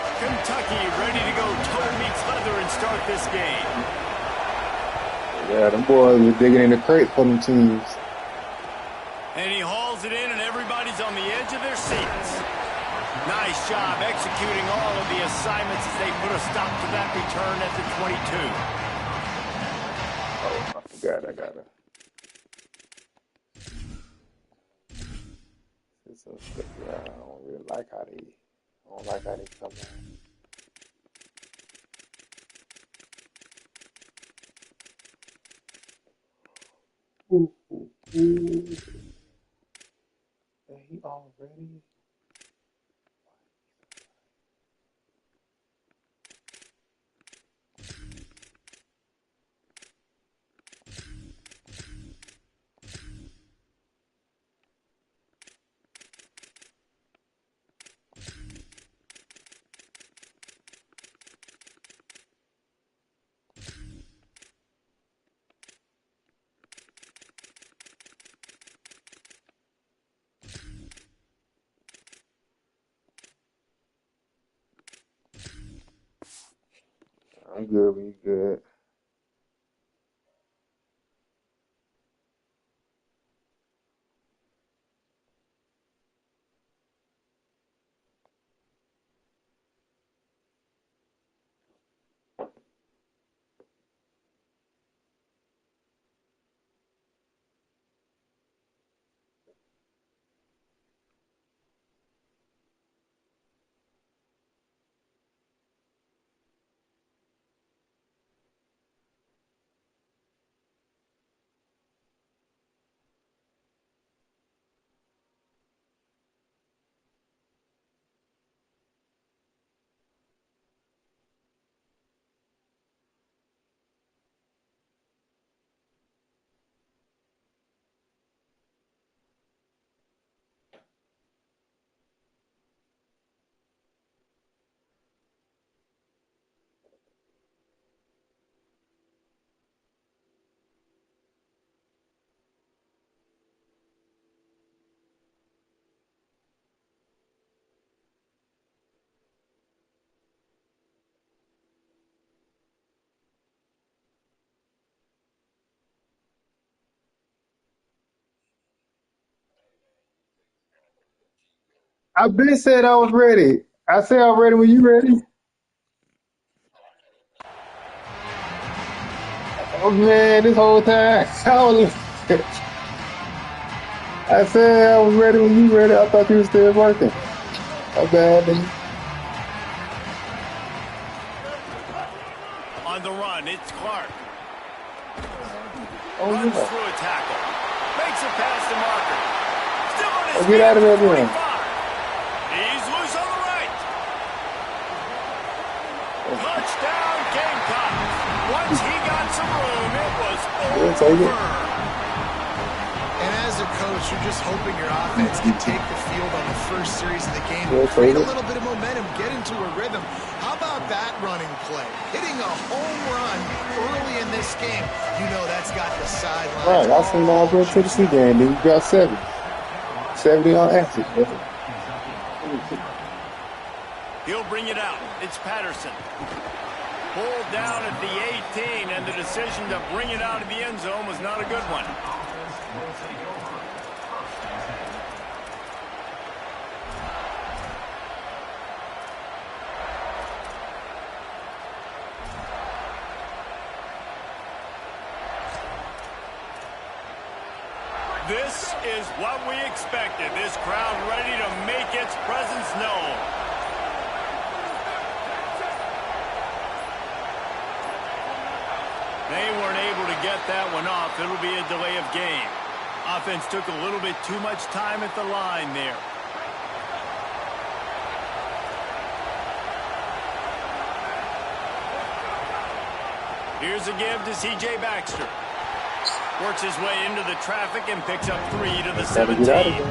Kentucky ready to go toe meets leather and start this game. Yeah, them boys were digging in the crate for them teams. And he hauls it in, and everybody's on the edge of their seats. Nice job executing all of the assignments as they put a stop to that return at the 22. Oh, I forgot. I got it. It's so sticky. I don't really like how they. I don't like how they come out. Ooh, ooh, ooh. And he already. I'm good. We good. I been said I was ready. I said I'm ready when you ready. Oh man, this whole time I said I was ready when you ready. I thought you was still working. My bad, nigga. On the run, it's Clark. Oh Runs yeah. through a tackle. Makes a pass to Marker. Still on his Oh, get out of there, feet. man. 45. He's loose on the right. Touchdown, Gamecocks. Once he got some room, it was Yeah, take it. over. And as a coach, you're just hoping your offense can take the field on the first series of the game, Yeah, create take a it. little bit of momentum, get into a rhythm. How about that running play? Hitting a home run early in this game. You know that's got the sidelines. Right, I seen Auburn Tennessee game. Then you got 70 on acid. He'll bring it out. It's Patterson. Pulled down at the 18, and the decision to bring it out of the end zone was not a good one. This is what we expected. This crowd ready to make its presence known. They weren't able to get that one off. It'll be a delay of game. Offense took a little bit too much time at the line there. Here's a give to C.J. Baxter. Works his way into the traffic and picks up 3 to the 17.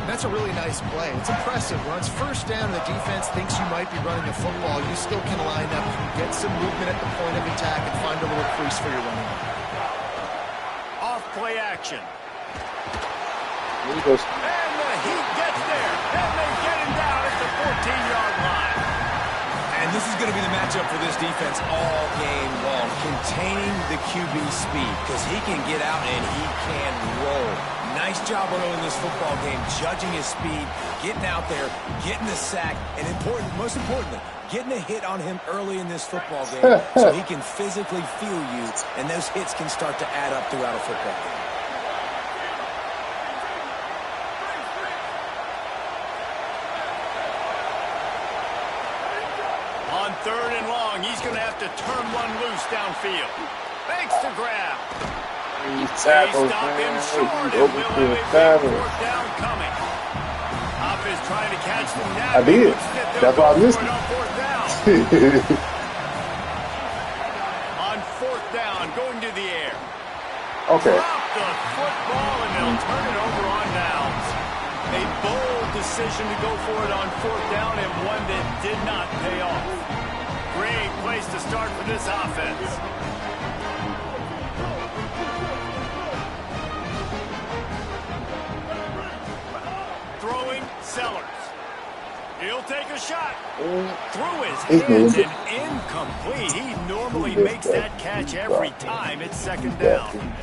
That's a really nice play. It's impressive. When it's first down and the defense thinks you might be running the football, you still can line up, get some movement at the point of attack, and find a little crease for your running back. Off play action. He goes. And the Heat gets there, and they get him down at the 14-yard line. And this is going to be the matchup for this defense all game long, containing the QB speed, because he can get out and he can roll. Nice job early in this football game, judging his speed, getting out there, getting the sack, and most importantly, getting a hit on him early in this football game so he can physically feel you, and those hits can start to add up throughout a football game. On 3rd and long, he's going to have to turn one loose downfield. Makes the grab. He Stop tackles, him man. short, He's and open we'll to have the a tackle. 4th down coming. Hop is trying to catch them now. I did. That's why I missed it. On 4th down. On 4th down, going to the air. Okay. Drop the football, and they'll turn it over on downs. A bold decision to go for it on 4th down, and one that did not pay off. Great place to start for this offense. Throwing Sellers. He'll take a shot. Through his hands and incomplete. He normally makes that catch every time. It's 2nd down.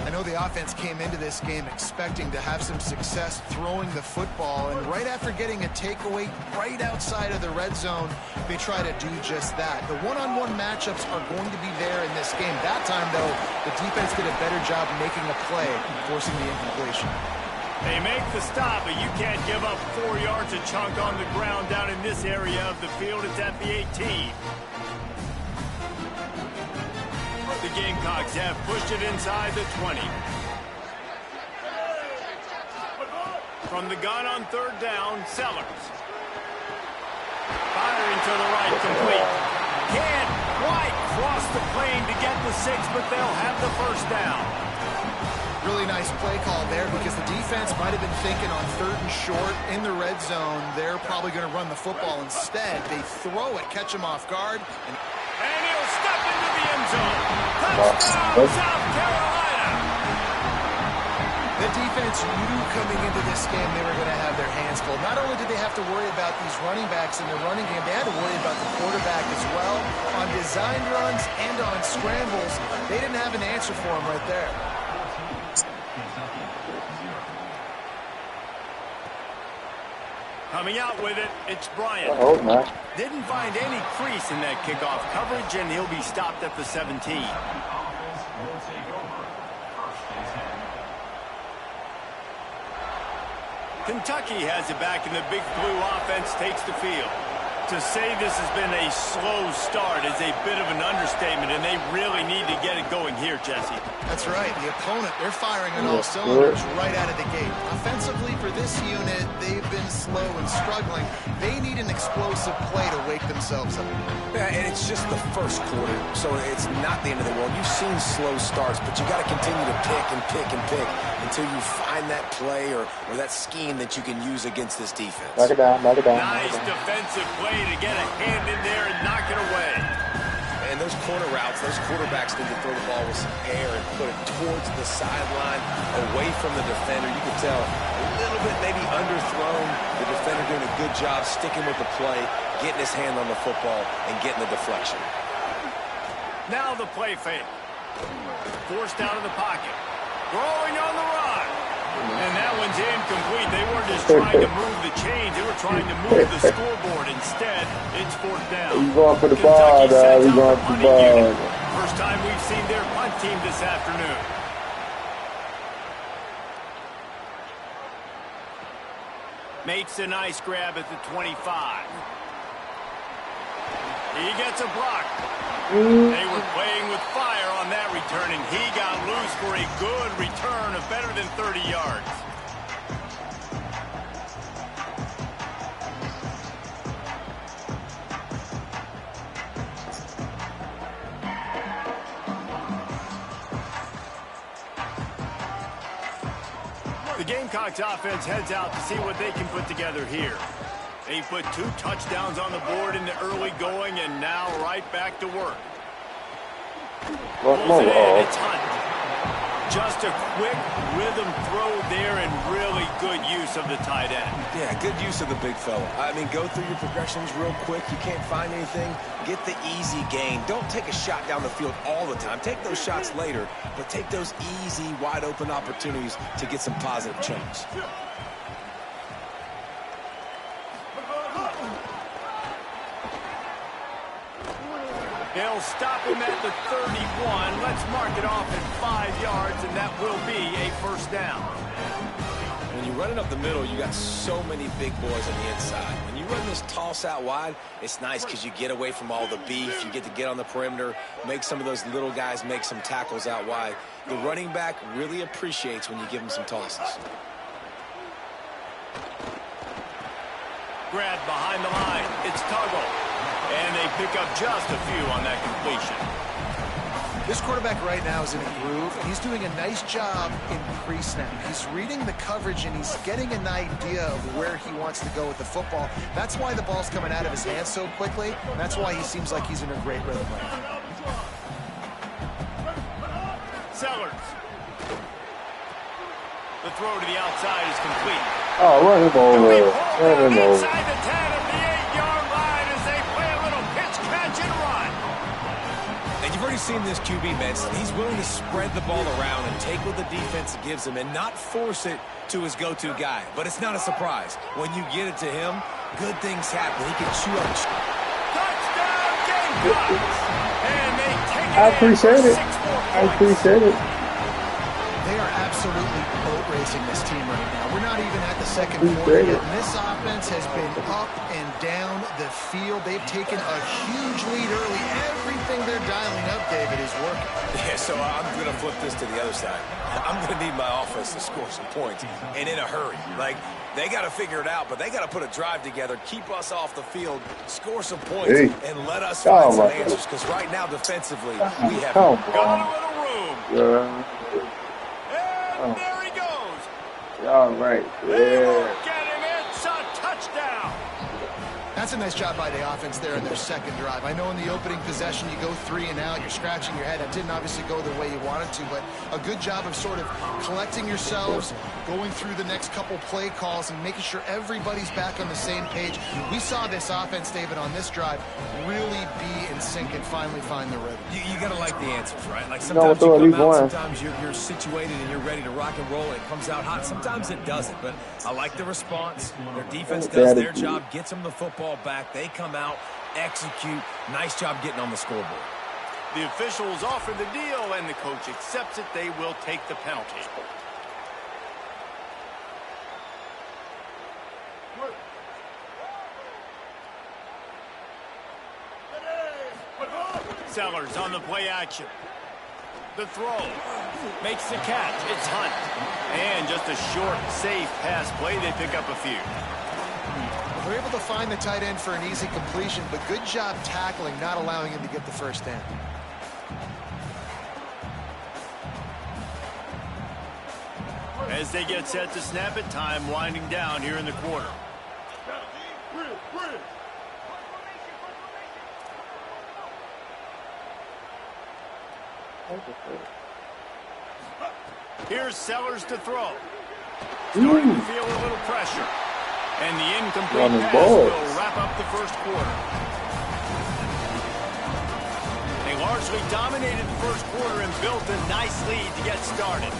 I know the offense came into this game expecting to have some success throwing the football, and right after getting a takeaway right outside of the red zone, they try to do just that. The one-on-one matchups are going to be there in this game. That time, though, the defense did a better job making a play, forcing the incompletion. They make the stop, but you can't give up 4 yards a chunk on the ground down in this area of the field. It's at the 18. The Gamecocks have pushed it inside the 20. From the gun on 3rd down, Sellers. Firing to the right, complete. Can't quite cross the plane to get the 6, but they'll have the 1st down. Really nice play call there because the defense might have been thinking on 3rd and short in the red zone. They're probably going to run the football instead. They throw it, catch him off guard. And he'll step into the end zone. Touchdown, South Carolina. The defense knew coming into this game they were going to have their hands full. Not only did they have to worry about these running backs in the running game, they had to worry about the quarterback as well. On design runs and on scrambles, they didn't have an answer for him right there. Coming out with it, it's Bryant. Oh, my. Didn't find any crease in that kickoff coverage, and he'll be stopped at the 17. Kentucky has it back, and the Big Blue offense takes the field. To say this has been a slow start is a bit of an understatement, and they really need to get it going here, Jesse. That's right. The opponent, they're firing on all cylinders right out of the gate. Offensively, for this unit, they've been slow and struggling. They need an explosive play to wake themselves up. Yeah, and it's just the first quarter, so it's not the end of the world. You've seen slow starts, but you got to continue to pick and pick and pick until you find that play or that scheme that you can use against this defense. Knock it down, knock it down. Nice defensive play to get a hand in there and knock it away. And those corner routes, those quarterbacks need to throw the ball with some air and put it towards the sideline, away from the defender. You can tell a little bit maybe underthrown. The defender doing a good job sticking with the play, getting his hand on the football, and getting the deflection. Now the play fake. Forced out of the pocket. Throwing on the run. And that one's incomplete. They weren't just trying to move the chains. They were trying to move the scoreboard. Instead, it's 4th down. He's going for the ball, dog. He's going for the ball. First time we've seen their punt team this afternoon. Makes a nice grab at the 25. He gets a block. They were playing with fire on that return, and he got loose for a good return of better than 30 yards. The Gamecocks offense heads out to see what they can put together here. They put 2 touchdowns on the board in the early going, and now right back to work. Pulls it in, it's Hunt. Just a quick rhythm throw there and really good use of the tight end. Yeah, good use of the big fella. I mean, go through your progressions real quick. You can't find anything. Get the easy gain. Don't take a shot down the field all the time. Take those shots later, but take those easy, wide-open opportunities to get some positive change. They'll stop him at the 31. Let's mark it off at 5 yards, and that will be a first down. When you're running up the middle, you got so many big boys on the inside. When you run this toss out wide, it's nice because you get away from all the beef. You get to get on the perimeter, make some of those little guys make some tackles out wide. The running back really appreciates when you give him some tosses. Grab behind the line. It's Tuggle. And they pick up just a few on that completion. This quarterback right now is in a groove, and he's doing a nice job in pre-snap. He's reading the coverage, and he's getting an idea of where he wants to go with the football. That's why the ball's coming out of his hands so quickly, and that's why he seems like he's in a great rhythm right now. Sellers. The throw to the outside is complete. Oh, run him over. Run him over. Inside the 10 of the 8-yard line as they play a little pitch, catch, and run. And you've already seen this QB, Benson. He's willing to spread the ball around and take what the defense gives him and not force it to his go-to guy. But it's not a surprise. When you get it to him, good things happen. He can chew up. Touchdown, Gamecocks. And they take it. I appreciate it. I appreciate it. They are absolutely boat racing this team right now. We're not even at the second quarter yet. And this offense has been up and down the field. They've taken a huge lead early. Everything they're dialing up, David, is working. Yeah, so I'm going to flip this to the other side. I'm going to need my offense to score some points, and in a hurry. Like, they got to figure it out, but they got to put a drive together, keep us off the field, score some points, and let us find some answers. Because right now, defensively, we have got a little room. Yeah. And there he goes. All right. They Yeah. won't get him. It's a touchdown. That's a nice job by the offense there in their second drive. I know in the opening possession you go 3 and out, you're scratching your head. That didn't obviously go the way you wanted to, but a good job of sort of collecting yourselves, going through the next couple play calls, and making sure everybody's back on the same page. We saw this offense, David, on this drive really be in sync and finally find the rhythm. You got to like the answers, right? Like sometimes you come out, sometimes you're situated and you're ready to rock and roll. It comes out hot. Sometimes it doesn't, but I like the response. Their defense does their job, gets them the football back. They come out, execute. Nice job getting on the scoreboard. The officials offer the deal, and the coach accepts it. They will take the penalty. Sellers on the play action. The throw. Makes the catch. It's Hunt. And just a short, safe pass play. They pick up a few. They're able to find the tight end for an easy completion, but good job tackling, not allowing him to get the first down. As they get set to snap it, time winding down here in the quarter. Here's Sellers to throw. Starting to feel a little pressure. And the incomplete pass will wrap up the first quarter. They largely dominated the first quarter and built a nice lead to get started.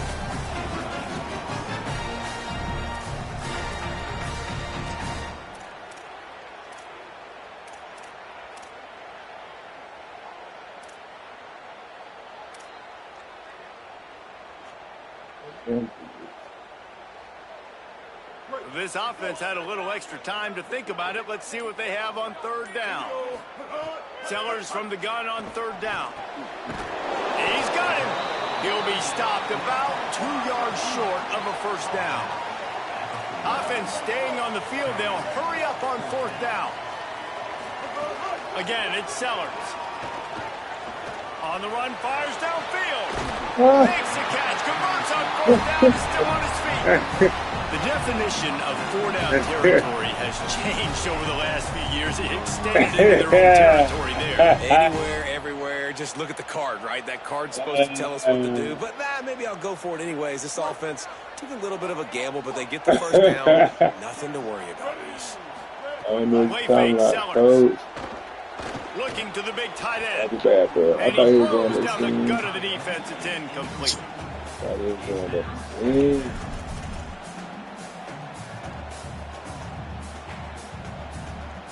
This offense had a little extra time to think about it. Let's see what they have on third down. Sellers from the gun on third down. He's got him. He'll be stopped about 2 yards short of a first down. Offense staying on the field. They'll hurry up on fourth down. Again, it's Sellers. On the run, fires downfield. Makes the catch, converts on fourth down, is still on his feet. The definition of four-down territory has changed over the last few years. It extended into their own territory there. Anywhere, everywhere, just look at the card, right? That card's supposed to tell us what to do. But, maybe I'll go for it anyways. This offense took a little bit of a gamble, but they get the first down. Nothing to worry about, Reese. Play fake Sellers. Looking to the big tight end. That's bad, bro. I And thought he he was going throws to down the see. gut of the defense. It's incomplete. Thought he was going to see.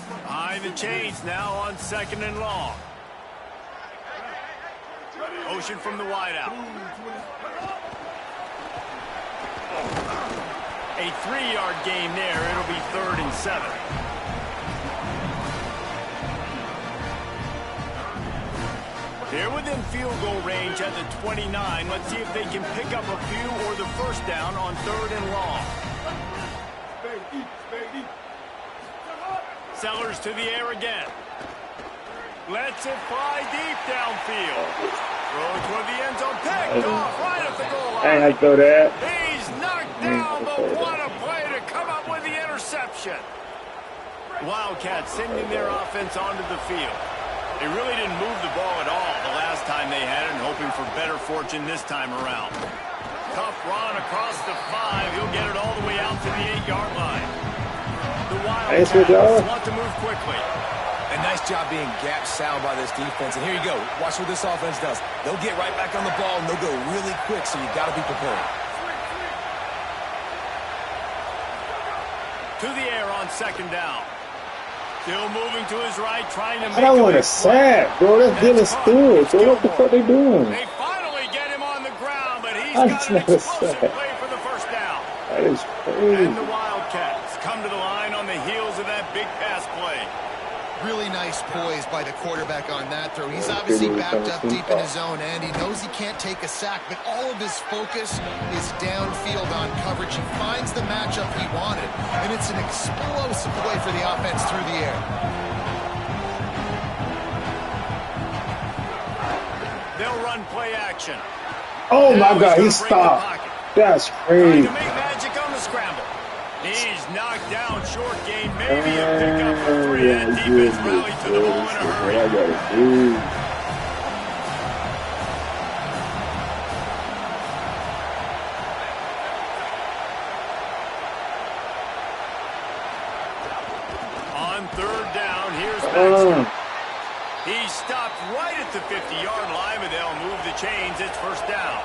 Behind the chains now on 2nd and long. Motion from the wideout. A 3-yard gain there. It'll be 3rd and 7. They're within field goal range at the 29. Let's see if they can pick up a few or the first down on 3rd and long. Sellers to the air again. Lets it fly deep downfield. Throw toward the end zone. Picked off right at the goal line. I ain't like throw that. He's knocked down, but what a play to come up with the interception. Wildcats sending their offense onto the field. They really didn't move the ball at all the last time they had it, and hoping for better fortune this time around. Tough run across the 5. He'll get it all the way out to the 8-yard line. The Wildcats want to move quickly. A nice job being gap sound by this defense. And here you go. Watch what this offense does. They'll get right back on the ball, and they'll go really quick, so you got to be prepared. To the air on 2nd down. Still moving to his right, trying to make I don't want to sack, bro. That's Dylan Stewart. So what the fuck they doing? They finally get him on the ground, but he's I got an never explosive said. play for the first down. That is crazy. And the Wildcats come to the line on the heels of that big pass play. Really nice poise by the quarterback on that throw. He's obviously backed up deep in his own end. He knows he can't take a sack, but all of his focus is downfield on coverage. He finds the matchup he wanted, and it's an explosive play for the offense through the air. They'll run play action. Oh Now my God, he he's gonna bring the stopped. pocket. That's Trying crazy. to make magic on the scramble. He's knocked down, short gain, maybe a pickup for 3. That defense rallied to the ball in a hurry. I gotta do. On 3rd down, here's Baxter. He stopped right at the 50-yard line, but they'll move the chains. It's first down.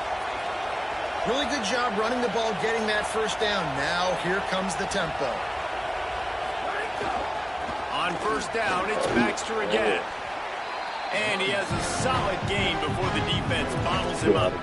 Really good job running the ball, getting that first down. Now here comes the tempo. On first down, it's Baxter again. And he has a solid gain before the defense bottles him up.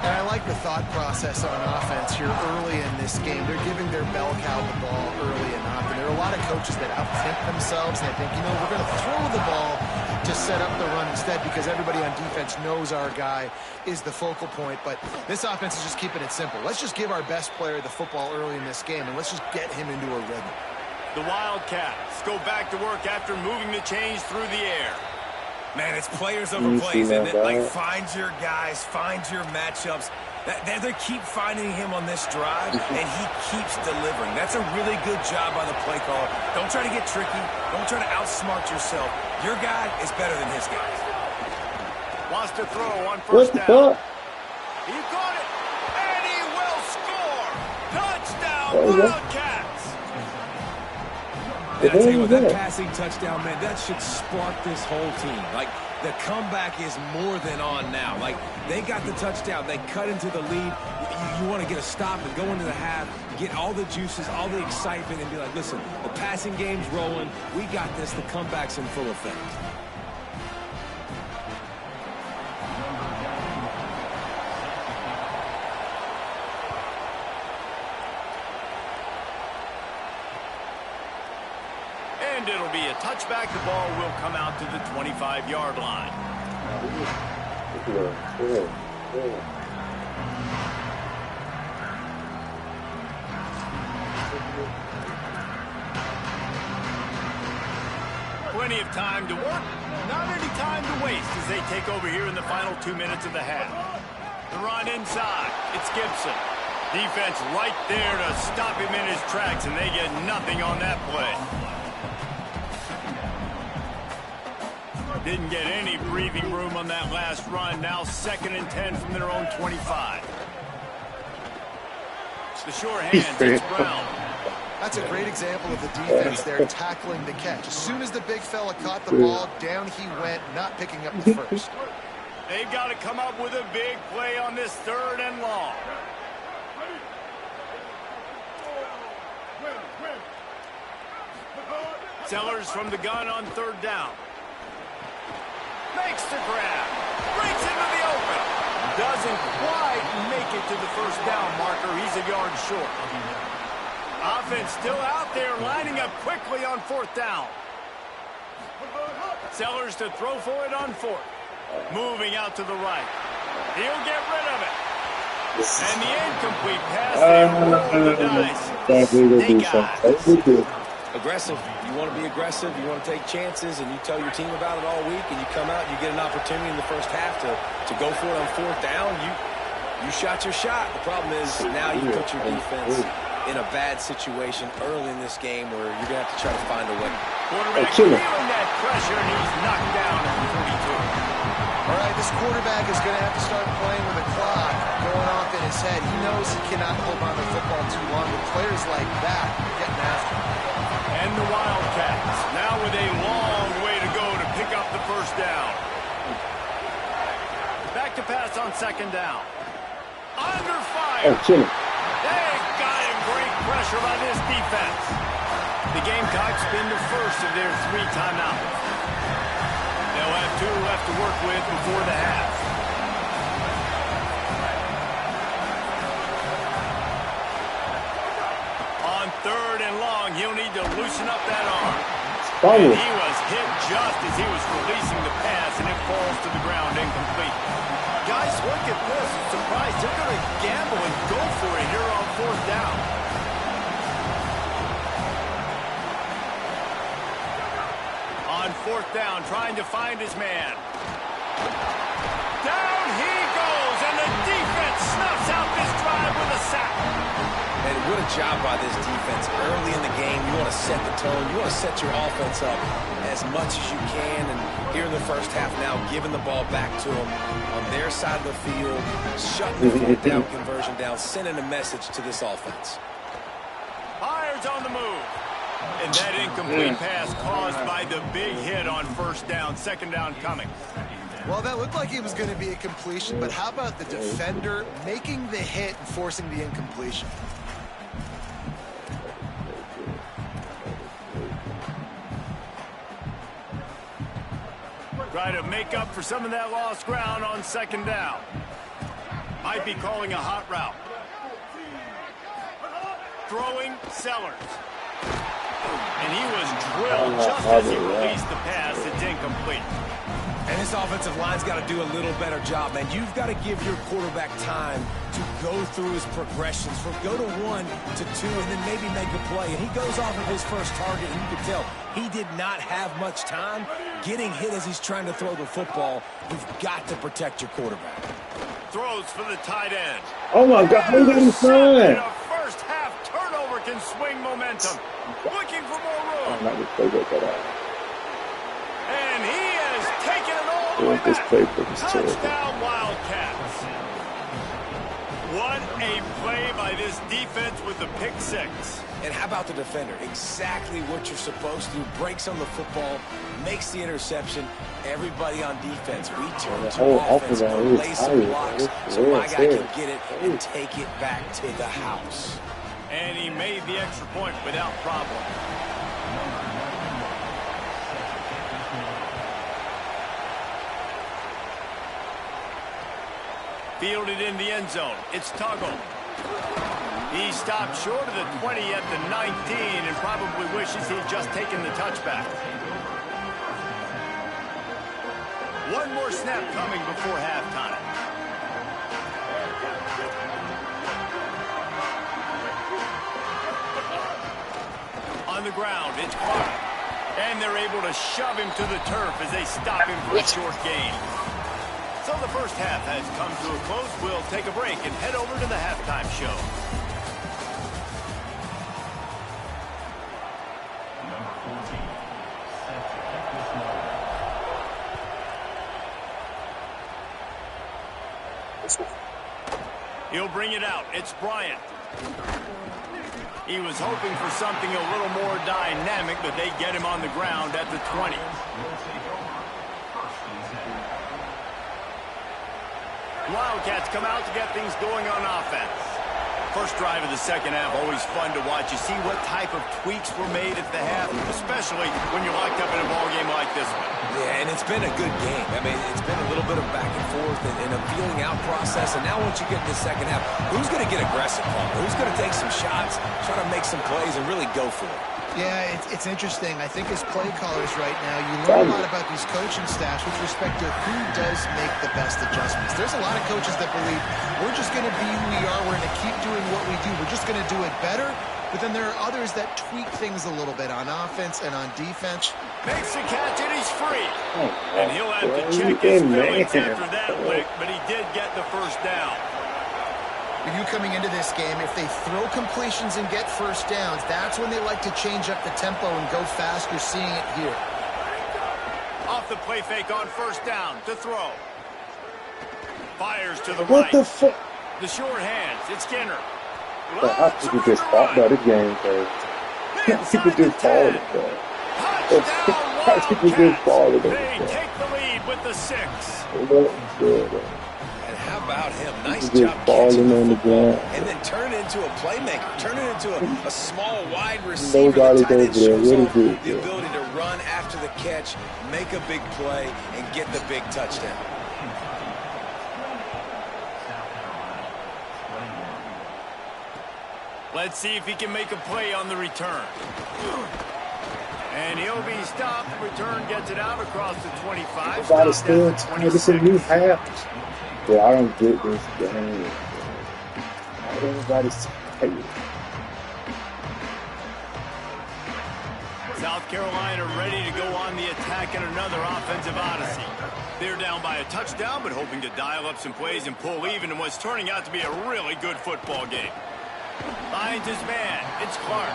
And I like the thought process on offense here early in this game. They're giving their bell cow the ball early enough. And there are a lot of coaches that out-tempt themselves. And they think, you know, we're going to throw the ball to set up the run instead because everybody on defense knows our guy is the focal point. But this offense is just keeping it simple. Let's just give our best player the football early in this game, and let's just get him into a rhythm. The Wildcats go back to work after moving the chains through the air. Man, it's players over plays, isn't it? Like, find your guys, find your matchups. They keep finding him on this drive, and he keeps delivering. That's a really good job by the play caller. Don't try to get tricky. Don't try to outsmart yourself. Your guy is better than his guy. Wants to throw on What first the down. fuck? He got it, and he will score. Touchdown, What was that? Wildcats. And I tell you what, that that? passing touchdown, man, that should spark this whole team. Like, the comeback is more than on now. Like, they got the touchdown. They cut into the lead. You want to get a stop and go into the half, get all the juices, all the excitement, and be like, listen, the passing game's rolling. We got this. The comeback's in full effect. And it'll be a touchback. The ball will come out to the 25-yard line. Plenty of time to work, not any time to waste as they take over here in the final 2 minutes of the half. The run inside, it's Gibson. Defense right there to stop him in his tracks, and they get nothing on that play. Didn't get any breathing room on that last run. Now 2nd and 10 from their own 25. The sure hands, it's Brown. That's a great example of the defense there tackling the catch. As soon as the big fella caught the ball, down he went, not picking up the first. They've got to come up with a big play on this 3rd and long. Sellers from the gun on 3rd down. Makes the grab. Breaks into the open. Doesn't quite make it to the 1st down marker. He's a yard short. Offense still out there, lining up quickly on 4th down. Sellers to throw for it on 4th. Moving out to the right. He'll get rid of it. And the incomplete pass, they roll the dice. Snake eyes. Aggressive. You want to be aggressive. You want to take chances, and you tell your team about it all week, and you come out, you get an opportunity in the first half to go for it on 4th down. You shot your shot. The problem is now you put your defense in a bad situation early in this game where you're going to have to try to find a way. Quarterback feeling that pressure, and he's knocked down at the 42. All right, this quarterback is going to have to start playing with a clock going off in his head. He knows he cannot hold on to the football too long with players like that getting after him. And the Wildcats now with a long way to go to pick up the 1st down. Back to pass on 2nd down. Under fire. They've got him. Great pressure by this defense. The Gamecocks spin the first of their 3 timeouts. They'll have 2 left to work with before the half. On 3rd and long, he'll need to loosen up that arm. And he was hit just as he was releasing the pass, and it falls to the ground incomplete. Guys, look at this. I'm surprised they're going to gamble and go for it here on 4th down. On 4th down, trying to find his man. Down he goes, and the defense snuffs out this drive with a sack. And what a job by this defense. Early in the game, you want to set the tone. You want to set your offense up as much as you can. And here in the first half now, giving the ball back to them on their side of the field, shutting the 4th down conversion down, sending a message to this offense. Byers on the move. And that incomplete pass caused by the big hit on 1st down, 2nd down coming. Well, that looked like it was going to be a completion, but how about the defender making the hit and forcing the incompletion? Try to make up for some of that lost ground on 2nd down. Might be calling a hot route. Throwing Sellers. And he was drilled just as he released the pass. It's incomplete. And this offensive line's got to do a little better job, man. You've got to give your quarterback time to go through his progressions, from go to 1 to 2, and then maybe make a play. And he goes off of his first target, and you can tell he did not have much time getting hit as he's trying to throw the football. You've got to protect your quarterback. Throws for the tight end. Oh, my God. Look at his And a first half turnover can swing momentum. Looking for more room. And he has taken it all the way back. Touchdown Wildcats. What a play by this defense with the pick 6. And how about the defender? Exactly what you're supposed to do. Breaks on the football, makes the interception. Everybody on defense, we turn to offense, lay some blocks so my guy can get it and take it back to the house. And he made the extra point without problem. Fielded in the end zone. It's Tuggle. He stopped short of the 20 at the 19 and probably wishes he'd just taken the touchback. One more snap coming before halftime. On the ground, it's Clark. And they're able to shove him to the turf as they stop him for a short gain. So the first half has come to a close. We'll take a break and head over to the halftime show. He'll bring it out. It's Bryant. He was hoping for something a little more dynamic, but they get him on the ground at the 20. Wildcats come out to get things going on offense. First drive of the second half, always fun to watch. You see what type of tweaks were made at the half, especially when you're locked up in a ball game like this one. Yeah, and it's been a good game. I mean, it's been a little bit of back and forth and a feeling out process. And now once you get to the second half, who's going to get aggressive, Paul? Who's going to take some shots, try to make some plays, and really go for it? Yeah, it's interesting. I think as play callers right now, you learn a lot about these coaching staffs with respect to who does make the best adjustments. There's a lot of coaches that believe we're just going to be who we are. We're going to keep doing what we do. We're just going to do it better. But then there are others that tweak things a little bit on offense and on defense. Makes the catch and he's free. And he'll have to check his feelings after that lick, but he did get the first down. For you coming into this game, if they throw completions and get first downs, that's when they like to change up the tempo and go fast. You're seeing it here. Off the play fake on first down to throw. Fires to the What right. the fuck? The short hands. It's Skinner. How people just fall by this game, bro? People just fall in there. How people just fall in They there? take the lead with the 6. And how about him? Nice Just job falling catching the on the football ground. and then turn it into a playmaker. Turn it into a small wide receiver. Nobody The tight end goes there. shows What off is it? the ability to run after the catch, make a big play, and get the big touchdown. Let's see if he can make a play on the return. And he'll be stopped. Return gets it out across the 25. Everybody's Stopped still at the trying to get some new halves. Yeah, I don't get this game. Everybody's tired. South Carolina ready to go on the attack in another offensive odyssey. They're down by a touchdown, but hoping to dial up some plays and pull even in what's turning out to be a really good football game. Finds his man. It's Clark.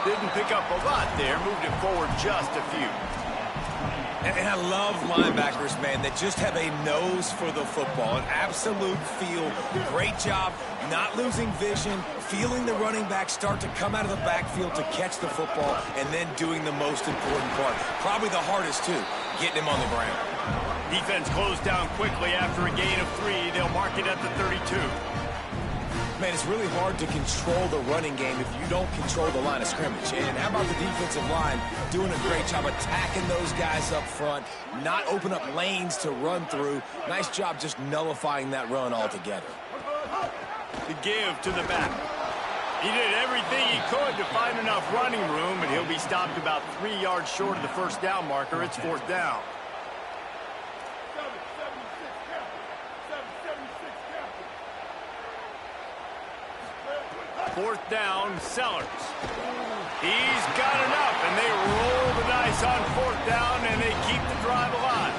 Didn't pick up a lot there. Moved it forward just a few. And I love linebackers, man, that just have a nose for the football, an absolute feel. Great job not losing vision, feeling the running back start to come out of the backfield to catch the football, and then doing the most important part. Probably the hardest, too, getting him on the ground. Defense closed down quickly after a gain of 3. They'll mark it at the 32. Man, it's really hard to control the running game if you don't control the line of scrimmage. And how about the defensive line doing a great job attacking those guys up front, not open up lanes to run through. Nice job just nullifying that run altogether. To give to the back. He did everything he could to find enough running room, but he'll be stopped about 3 yards short of the first down marker. It's 4th down. Fourth down, Sellers. He's got enough, and they roll the dice on 4th down, and they keep the drive alive.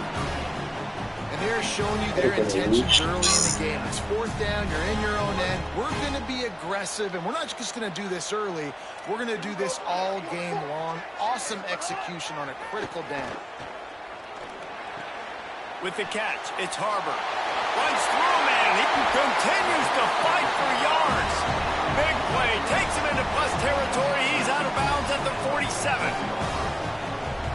And they're showing you their intentions early in the game. It's 4th down. You're in your own end. We're going to be aggressive, and we're not just going to do this early. We're going to do this all game long. Awesome execution on a critical down. With the catch, it's Harbor. Runs through, man. He continues to fight for yards. Big play. Takes him into plus territory. He's out of bounds at the 47.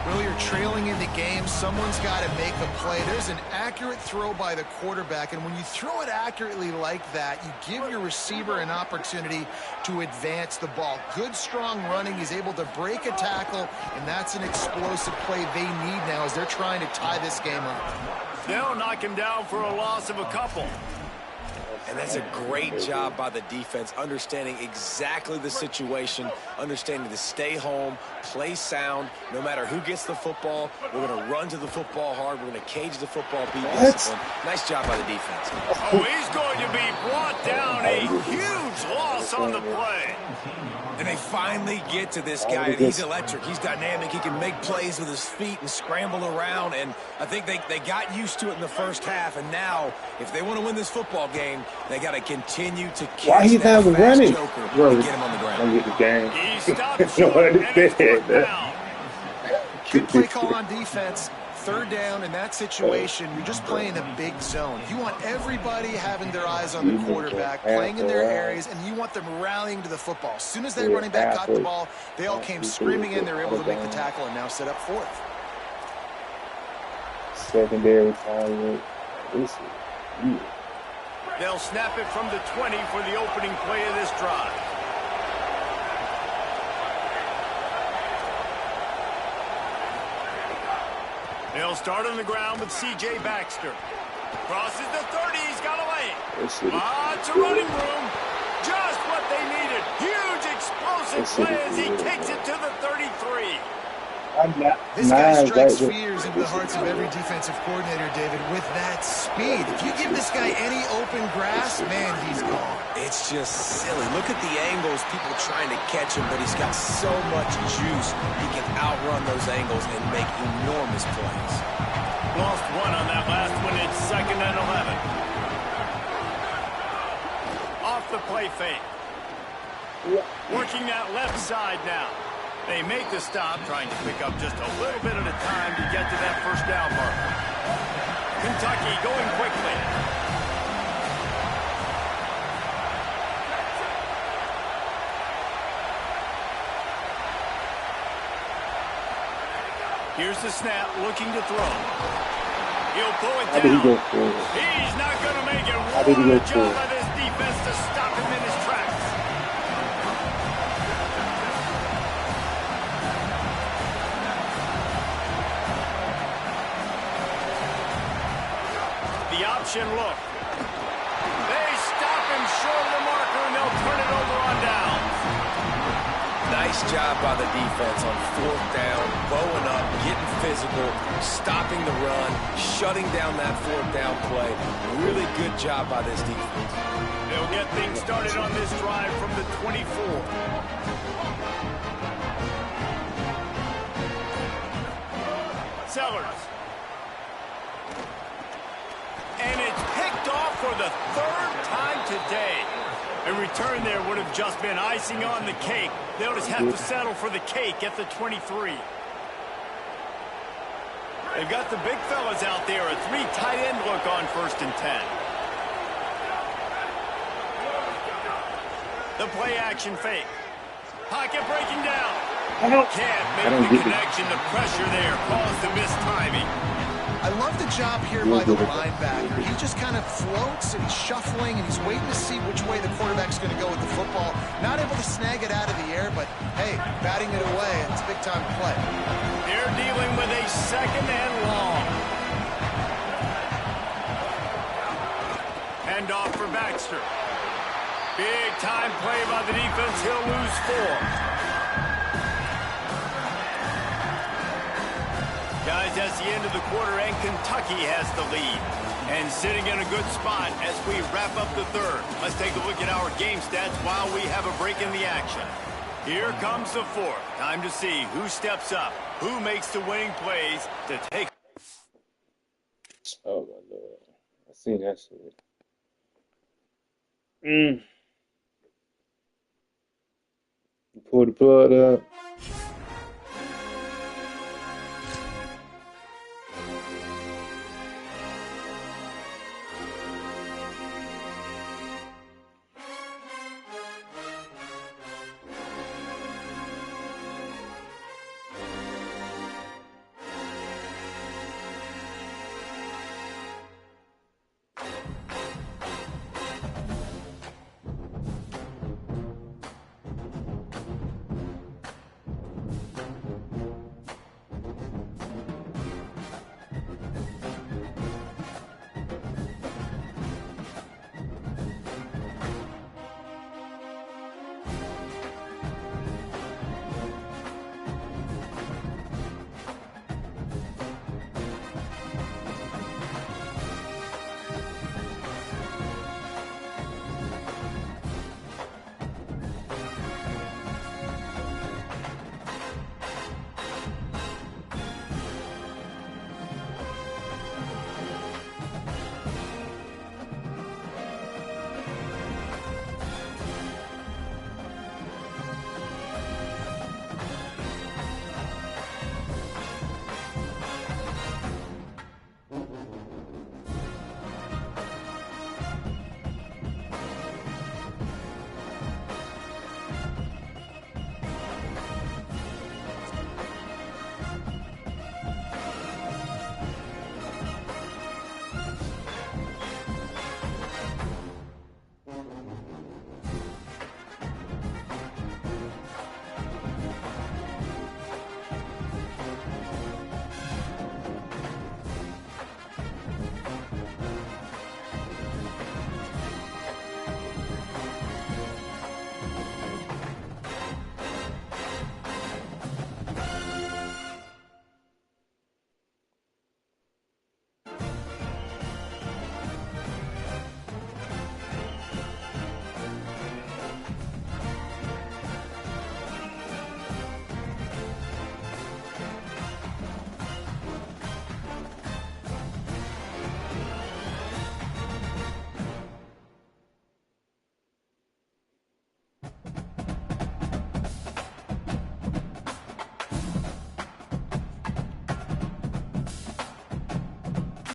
Well, you're trailing in the game. Someone's got to make a play. There's an accurate throw by the quarterback, and when you throw it accurately like that, you give your receiver an opportunity to advance the ball. Good, strong running. He's able to break a tackle, and that's an explosive play they need now as they're trying to tie this game up. They'll knock him down for a loss of a couple. And that's a great job by the defense, understanding exactly the situation, understanding to stay home, play sound, no matter who gets the football. We're going to run to the football hard. We're going to cage the football, be disciplined. Nice job by the defense. Oh, he's going to be brought down. A huge loss on the play. And they finally get to this guy, and he's electric. He's dynamic. He can make plays with his feet and scramble around. And I think they got used to it in the first half. And now, if they want to win this football game, they got to continue to catch that fast running? joker Bro, and get him on the ground. I get the game. He stopped short, and it's 4th down. Good play call on defense. third down in that situation, you're just playing a big zone. You want everybody having their eyes on the quarterback, playing in their areas, and you want them rallying to the football. As soon as that running back got the ball, they all came screaming in. They were able to make the tackle and now set up fourth. Secondary time. They'll snap it from the 20 for the opening play of this drive. They'll start on the ground with C.J. Baxter. Crosses the 30. He's got away. Lots of running room. Just what they needed. Huge explosive play as he takes it to the 33. This guy strikes fears into the hearts of every defensive coordinator, David, with that speed. If you give this guy any open grass, man, he's gone. It's just silly. Look at the angles, people trying to catch him, but he's got so much juice. He can outrun those angles and make enormous plays. Lost one on that last one. It's 2nd and 11. Off the play fake. Working that left side now. They make the stop, trying to pick up just a little bit at a time to get to that first down marker. Kentucky going quickly. Here's the snap, looking to throw. He'll pull it down. He's not going to make it. What a job by this defense to stop him in his tracks. The option look. They stop him short of the marker, and they'll turn it over on downs. Nice job by the defense on 4th down, bowing up, getting physical, stopping the run, shutting down that 4th down play. Really good job by this defense. They'll get things started on this drive from the 24. Sellers. And it's picked off for the 3rd time today. A return there would have just been icing on the cake. They'll just have to settle for the cake at the 23. They've got the big fellas out there. A 3 tight end look on 1st and 10. The play action fake. Pocket breaking down. Can't make the connection. The pressure there caused the missed timing. I love the job here by the linebacker. He just kind of floats and he's shuffling and he's waiting to see which way the quarterback's going to go with the football. Not able to snag it out of the air, but hey, batting it away, it's a big-time play. They're dealing with a 2nd and long. Hand off for Baxter. Big-time play by the defense. He'll lose 4. Guys, that's the end of the quarter, and Kentucky has the lead. And sitting in a good spot as we wrap up the 3rd. Let's take a look at our game stats while we have a break in the action. Here comes the 4th. Time to see who steps up, who makes the winning plays to take. Oh, my Lord. I seen that shit. Pull the plug up.